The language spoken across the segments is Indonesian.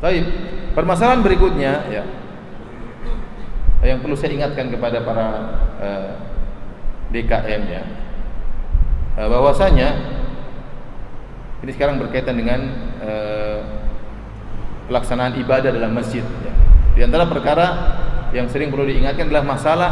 Baik, permasalahan berikutnya ya, yang perlu saya ingatkan kepada para DKM ya, bahwasanya ini sekarang berkaitan dengan pelaksanaan ibadah dalam masjid ya. Di antara perkara yang sering perlu diingatkan adalah masalah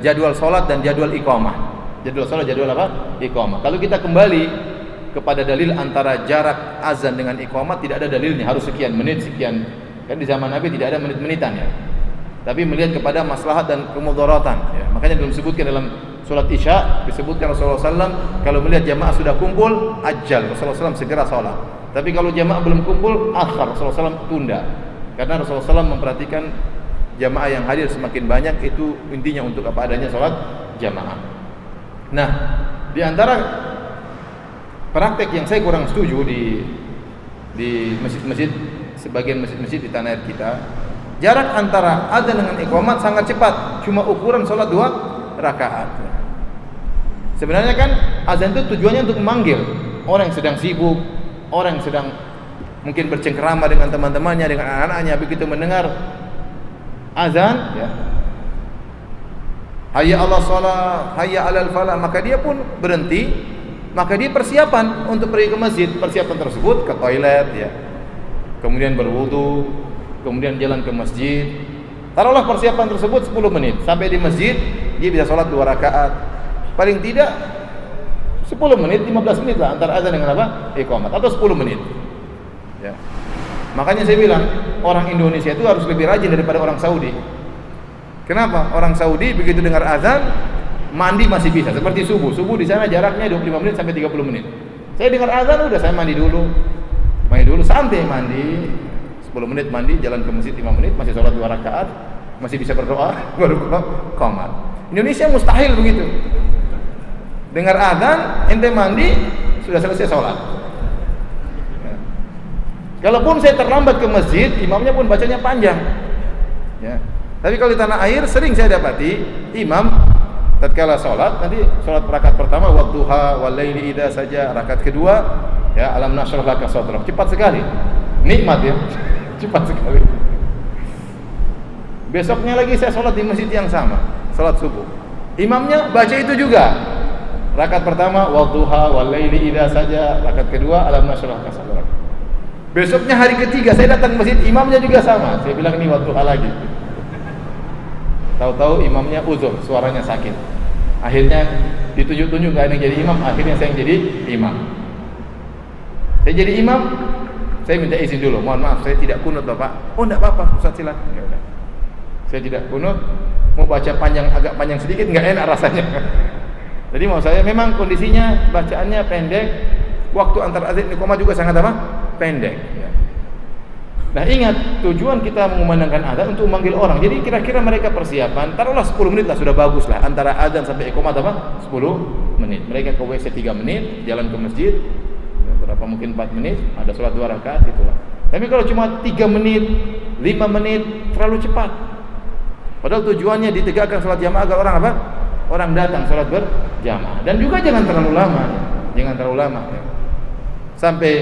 jadwal sholat dan jadwal iqamah. Jadwal sholat, jadwal apa? Iqamah. Kalau kita kembali kepada dalil antara jarak azan dengan iqamah, tidak ada dalilnya harus sekian menit, sekian. Kan di zaman Nabi tidak ada menit-menitan ya. Tapi melihat kepada maslahat dan kemudaratan ya. Makanya disebutkan dalam sholat Isya, disebutkan Rasulullah SAW kalau melihat jamaah sudah kumpul, ajal, Rasulullah SAW segera sholat. Tapi kalau jamaah belum kumpul, akhar, Rasulullah SAW tunda. Karena Rasulullah SAW memperhatikan jamaah yang hadir semakin banyak, itu intinya untuk apa adanya sholat jamaah. Nah, di antara praktek yang saya kurang setuju di masjid-masjid, sebagian masjid-masjid di tanah air kita, jarak antara adzan dengan iqamat sangat cepat, cuma ukuran sholat 2 rakaat. Sebenarnya kan azan itu tujuannya untuk memanggil orang yang sedang sibuk, orang yang sedang mungkin bercengkerama dengan teman-temannya, dengan anak-anaknya, begitu mendengar azan ya, hayya 'alas shalah, hayya 'alal falah, maka dia pun berhenti, maka dia persiapan untuk pergi ke masjid. Persiapan tersebut ke toilet ya, kemudian berwudu, kemudian jalan ke masjid. Taruhlah persiapan tersebut 10 menit, sampai di masjid dia bisa sholat 2 rakaat. Paling tidak 10 menit, 15 menit lah antara azan dengan apa? Iqamat, atau 10 menit. Ya. Makanya saya bilang orang Indonesia itu harus lebih rajin daripada orang Saudi. Kenapa? Orang Saudi begitu dengar azan mandi masih bisa, seperti subuh. Subuh di sana jaraknya 25 menit sampai 30 menit. Saya dengar azan udah saya mandi dulu. Santai mandi. 10 menit mandi, jalan ke masjid 5 menit, masih sholat 2 rakaat, masih bisa berdoa, baru qomat. Indonesia mustahil begitu. Dengar azan, ente mandi, sudah selesai sholat. Ya. Kalaupun saya terlambat ke masjid, imamnya pun bacanya panjang. Ya. Tapi kalau di tanah air sering saya dapati imam tatkala sholat, nanti sholat rakaat pertama wadduha walaili idza saja, rakaat kedua ya alam nashrah laka sadrak. Cepat sekali. Nikmat ya. Cepat sekali. Besoknya lagi saya sholat di masjid yang sama, sholat subuh. Imamnya baca itu juga. Rakaat pertama wadduha walaili idza saja, rakaat kedua alam nashrah laka sadrak. Besoknya hari ketiga saya datang ke masjid, imamnya juga sama. Saya bilang ini wadduha lagi. Tahu-tahu imamnya uzur, suaranya sakit. Akhirnya ditunjuk-tunjuk gak ada yang jadi imam, akhirnya saya yang jadi imam. Saya jadi imam, saya minta izin dulu, mohon maaf saya tidak kunut loh Pak. Oh enggak apa-apa, Ustaz silakan. Ya udah. Saya tidak kunut, mau baca panjang, agak panjang sedikit enggak enak rasanya. Jadi mau saya memang kondisinya bacaannya pendek, waktu antara azan dan iqamah juga sangat apa? Pendek ya. Nah ingat, tujuan kita mengumandangkan azan untuk memanggil orang. Jadi kira-kira mereka persiapan, taruhlah 10 menit lah, sudah bagus lah. Antara azan sampai iqamah apa? 10 menit. Mereka ke WC 3 menit, jalan ke masjid berapa mungkin 4 menit, ada sholat 2 rakaat, itulah. Tapi kalau cuma 3 menit, 5 menit, terlalu cepat. Padahal tujuannya ditegakkan sholat jamaah agar orang apa? Orang datang sholat berjamaah. Dan juga jangan terlalu lama ya. Jangan terlalu lama ya. Sampai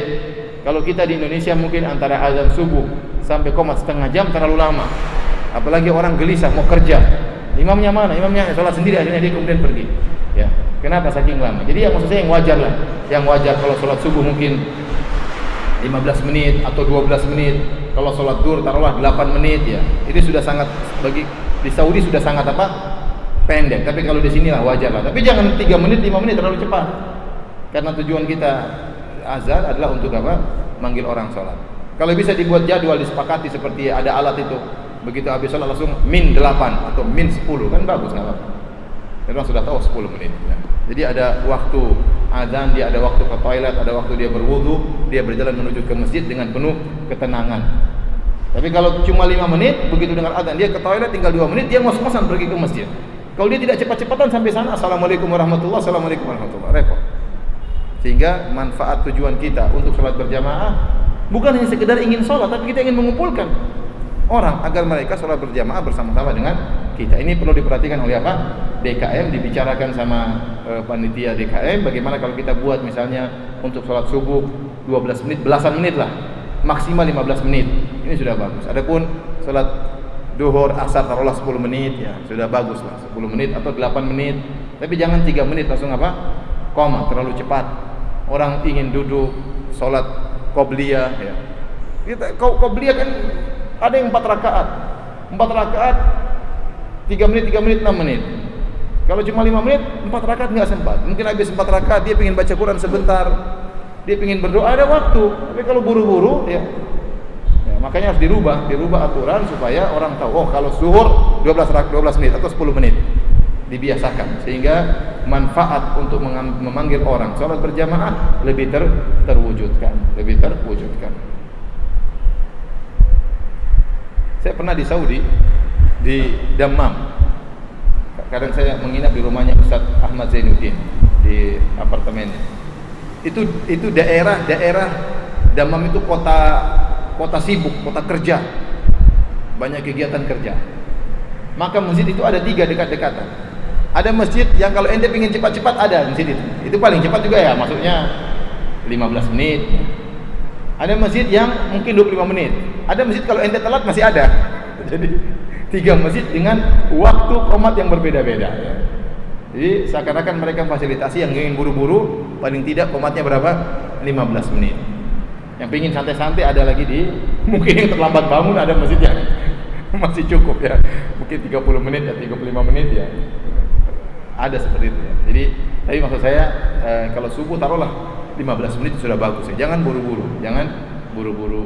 kalau kita di Indonesia mungkin antara azan subuh sampai qomat setengah jam terlalu lama. Apalagi orang gelisah mau kerja. Imamnya mana? Imamnya sholat sendiri, akhirnya dia kemudian pergi. Ya. Kenapa saking lama? Jadi yang maksud saya yang wajar lah. Yang wajar kalau sholat subuh mungkin 15 menit atau 12 menit. Kalau sholat zuhur taruhlah 8 menit ya. Ini sudah sangat, bagi di Saudi sudah sangat apa? Pendek. Tapi kalau di sini lah wajar lah. Tapi jangan 3 menit, 5 menit terlalu cepat. Karena tujuan kita azan adalah untuk apa? Manggil orang sholat. Kalau bisa dibuat jadwal, disepakati seperti ada alat itu. Begitu habis sholat langsung min 8 atau min 10 kan bagus, nggak apa-apa. Orang sudah tahu 10 menit ya. Jadi ada waktu azan, dia ada waktu ke toilet, ada waktu dia berwudu, dia berjalan menuju ke masjid dengan penuh ketenangan. Tapi kalau cuma 5 menit, begitu dengar azan dia ke toilet, tinggal 2 menit dia ngos-ngosan pergi ke masjid. Kalau dia tidak cepat-cepatan sampai sana, assalamualaikum warahmatullahi, assalamualaikum warahmatullahi, repot. Sehingga manfaat tujuan kita untuk sholat berjamaah bukan hanya sekedar ingin sholat, tapi kita ingin mengumpulkan orang agar mereka sholat berjamaah bersama-sama dengan kita. Ini perlu diperhatikan oleh apa? DKM, dibicarakan sama panitia DKM. Bagaimana kalau kita buat misalnya untuk sholat subuh 12 menit, belasan menit lah. maksimal 15 menit. Ini sudah bagus. Adapun salat duhur, asar taruhlah 10 menit ya, sudah bagus lah 10 menit atau 8 menit. Tapi jangan 3 menit langsung apa? Qoma, terlalu cepat. Orang ingin duduk salat qobliyah ya. Kita qobliyah kan ada yang 4 rakaat. 4 rakaat 3 menit, 3 menit, 6 menit. Kalau cuma 5 menit, 4 rakaat enggak sempat. Mungkin habis 4 rakaat dia ingin baca Quran sebentar. Dia ingin berdoa, ada waktu. Tapi kalau buru-buru ya, makanya harus dirubah aturan supaya orang tahu, oh kalau zuhur 12 menit atau 10 menit. Dibiasakan sehingga manfaat untuk memanggil orang salat berjamaah lebih terwujudkan. Saya pernah di Saudi, di Dammam. Kadang saya menginap di rumahnya Ustaz Ahmad Zainuddin di apartemennya. Itu daerah Dammam itu kota sibuk, kota kerja, banyak kegiatan kerja. Maka masjid itu ada 3 dekat-dekatan. Ada masjid yang kalau ente ingin cepat-cepat ada masjid itu paling cepat juga ya, maksudnya 15 menit. Ada masjid yang mungkin 25 menit. Ada masjid kalau ente telat masih ada. Jadi 3 masjid dengan waktu qomat yang berbeda-beda ya. Jadi seakan-akan mereka fasilitasi yang ingin buru-buru, paling tidak qomatnya berapa? 15 menit. Yang ingin santai-santai ada lagi mungkin yang terlambat bangun ada masjid yang masih cukup ya. Mungkin 30 menit ya, 35 menit ya. Ada seperti itu ya. Jadi tapi maksud saya kalau subuh taruhlah 15 menit sudah bagus ya. Jangan buru-buru.